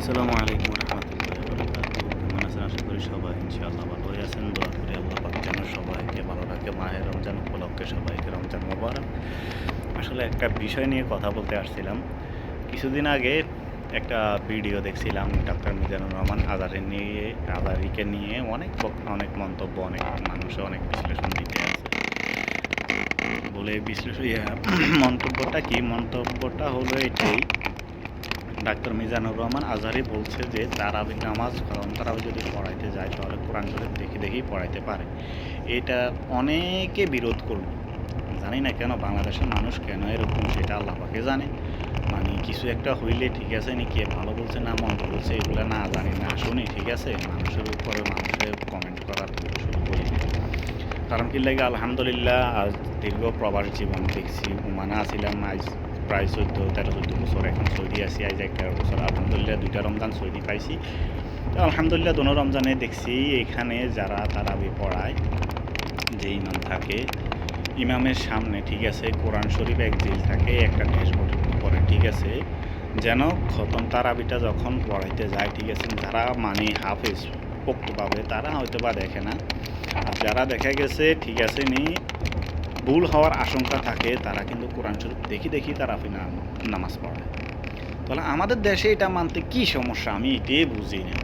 আসসালামু আলাইকুম রহমতুল্লাহ বরকাতুহু। কেমন আছেন? আশা করি সবাই ইনশাআল্লাহ ভালোই আছেন। দোয়া করি আল্লাহ পাক যেন সবাইকে ভালো রাখে। মাহে রমজান উপলক্ষে সবাইকে রমজান মোবারক। আসলে একটা বিষয় নিয়ে কথা বলতে আসছিলাম। কিছুদিন আগে একটা ভিডিও দেখছিলাম ডাক্তার মিজানুর রহমান আজারিকে নিয়ে অনেক মন্তব্য, অনেক মানুষে অনেক বিশ্লেষণ দিতে আছে বলে মন্তব্যটা কি? মন্তব্যটা হলো এটাই, ডাক্তার মিজানুর রহমান আজহারি বলছে যে তারাবি নামাজ, কারণ তারাবি যদি পড়াইতে যায় তাহলে কোরআন শরীফ দেখে দেখেই পড়াইতে পারে। এটা অনেকে বিরোধ করলো। জানি না কেন বাংলাদেশের মানুষ কেন এরকম, সেটা আল্লাহ পাকে জানে। মানে কিছু একটা হইলে ঠিক আছে নি, কে ভালো বলছে না মন্দ বলছে এগুলো না জানি না শুনি, ঠিক আছে, মানুষের উপরে মানুষের কমেন্ট করার শুরু করি। কারণ কি লাগে, আলহামদুলিল্লাহ আজ দীর্ঘ প্রবাস জীবন দেখছি। ওমানে আসিলাম আজ প্রায় 14 বছর, এখন সৌদি আছি আজ 11 বছর। আলহামদুলিল্লাহ 2টা রমজান সৌদি পাইছি। আলহামদুলিল্লাহ দোনো রমজানে দেখছি এখানে যারা তারাবি পড়ায়, যে ইমাম থাকে, ইমামের সামনে ঠিক আছে কোরআন শরীফ এক জিল থাকে একটা ড্যাশবোর্ডের উপরে, ঠিক আছে, যেন খতম তারাবিটা যখন পড়াইতে যায়, ঠিক আছে, যারা মানে হাফেজ পোক্তভাবে তারা হয়তো বা দেখে না, আর যারা দেখা গেছে ঠিক আছে নি ভুল হওয়ার আশঙ্কা থাকে, তারা কিন্তু কোরআন শরীফ দেখি তারাবি নামাজ পড়ায়। তাহলে আমাদের দেশে এটা মানতে কি সমস্যা আমি এটাই বুঝি না।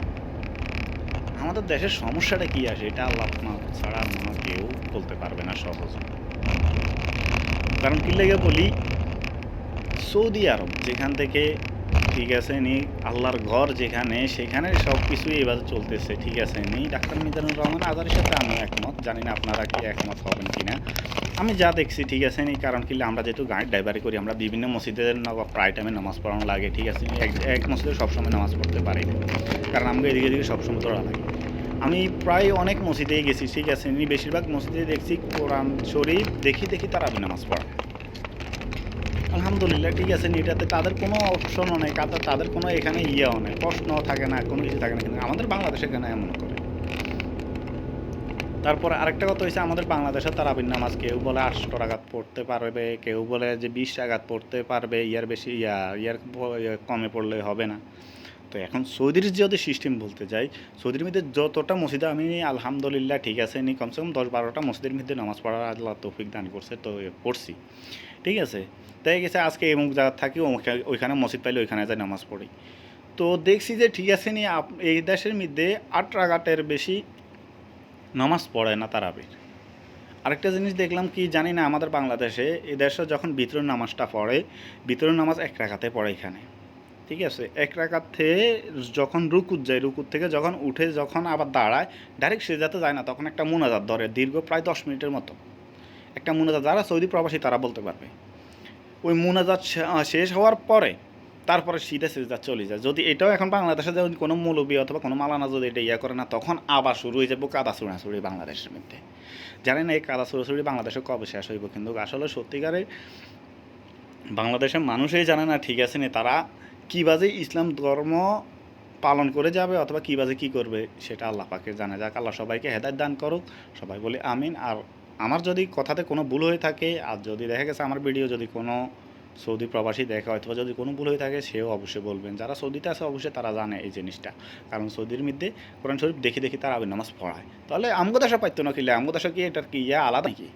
আমাদের দেশের সমস্যাটা কি আসে, এটা আল্লাহ ছাড়া মনে কেউ বলতে পারবে না সহজ। কারণ কি লেগে বলি, সৌদি আরব যেখান থেকে ঠিক আছে নি আল্লাহর ঘর যেখানে, সেখানে সব কিছুই এবার চলতেছে, ঠিক আছে নি। ডাক্তার মিজানুর রহমান আজারের সাথে আমি একমত, জানি না আপনারা কি একমত হবেন কি না। আমি যা দেখছি ঠিক আছে নি, কারণ কি আমরা যেহেতু গাড়ি ড্রাইভারি করি, আমরা বিভিন্ন মসজিদের প্রায় টাইমে নামাজ পড়ানো লাগে, ঠিক আছে, এক মসজিদে সবসময় নামাজ পড়তে পারি না, কারণ আমাকে এদিকে সবসময় তোলা লাগে। আমি প্রায় অনেক মসজিদেই গেছি, ঠিক আছে নি, বেশিরভাগ মসজিদে দেখছি কোরআন শরীফ দেখি তারা নামাজ পড়ে। আলহামদুলিল্লাহ ঠিক আছে, এটাতে তাদের কোনো অপশনও নেই, তাদের কোনো এখানে ইয়েও নেই, প্রশ্ন থাকে না, কোনো কিছু থাকে না, কিন্তু আমাদের বাংলাদেশে কেন এমন করে। তারপর আরেকটা কথা হয়েছে, আমাদের বাংলাদেশে তারাবির নামাজ কেউ বলে 800 রাকাত পড়তে পারবে, কেউ বলে যে 20 রাকাত পড়তে পারবে, ইয়ার বেশি ইয়ার কমে পড়লে হবে না। তো এখন সৌদির যদি সিস্টেম বলতে যাই, সৌদির মধ্যে যতটা মসজিদে আমি আলহামদুলিল্লাহ ঠিক আছে নি কমসে কম 10-12টা মসজিদের মধ্যে নামাজ পড়ার আল্লাহ তৌফিক দান করছে, তো পড়ছি, ঠিক আছে। তাই গেছে আজকে এমন জায়গা থাকি, ওইখানে মসজিদ পাইলে ওইখানে যাই নামাজ পড়ি। তো দেখছি যে ঠিক আছে নি এই দেশের মধ্যে 8 রাকাতের বেশি নামাজ পড়ে না তারাবির। আরেকটা জিনিস দেখলাম কি জানি না, আমাদের বাংলাদেশে এই দেশে যখন ভিতরের নামাজটা পড়ে, ভিতরের নামাজ 1 রাকাতে পড়ে এখানে, ঠিক আছে, 1 রাকাত থেকে যখন রুকুত যায়, রুকুত থেকে যখন উঠে যখন আবার দাঁড়ায়, ডাইরেক্ট সেজদাতে যায় না, তখন একটা মুনাজাত ধরে দীর্ঘ প্রায় 10 মিনিটের মতো। একটা মুনাজাত, যারা সৌদি প্রবাসী তারা বলতে পারবে। ওই মুনাজাত শেষ হওয়ার পরে তারপরে সিধা সিজদা চলে যায়। যদি এটাও এখন বাংলাদেশে যদি কোনো মৌলবী অথবা কোনো মালানা যদি এটা ইয়া করে না, তখন আবার শুরু হয়ে যাবো কাদা ছুড়াছুড়ি বাংলাদেশের মধ্যে। জানি না এই কাদা ছুড়াছুড়ি বাংলাদেশে কবে শেষ হইব, কিন্তু আসলে সত্যিকারে বাংলাদেশের মানুষই জানে না, ঠিক আছে না, তারা কী বাজে ইসলাম ধর্ম পালন করে যাবে অথবা কী বাজে কী করবে, সেটা আল্লাহ পাকে জানে। যাক, আল্লাহ সবাইকে হেদায়েত দান করুক, সবাই বলি আমিন। আর আমার যদি কথাতে কোনো ভুল হয়ে থাকে, আর যদি দেখা গেছে আমার ভিডিও যদি কোনো সৌদি প্রবাসী দেখে অথবা যদি কোনো ভুল হয়ে থাকে, সেও অবশ্যই বলবেন। যারা সৌদিতে আছে অবশ্যই তারা জানে এই জিনিসটা, কারণ সৌদির মধ্যে কোরআন শরীফ দেখি তারা আবির নামাজ পড়ায়। তাহলে আমগো দেশে পাইতো না, কিলে আমগো দেশে কি এটার কি ইয়া আলাদা নাকি?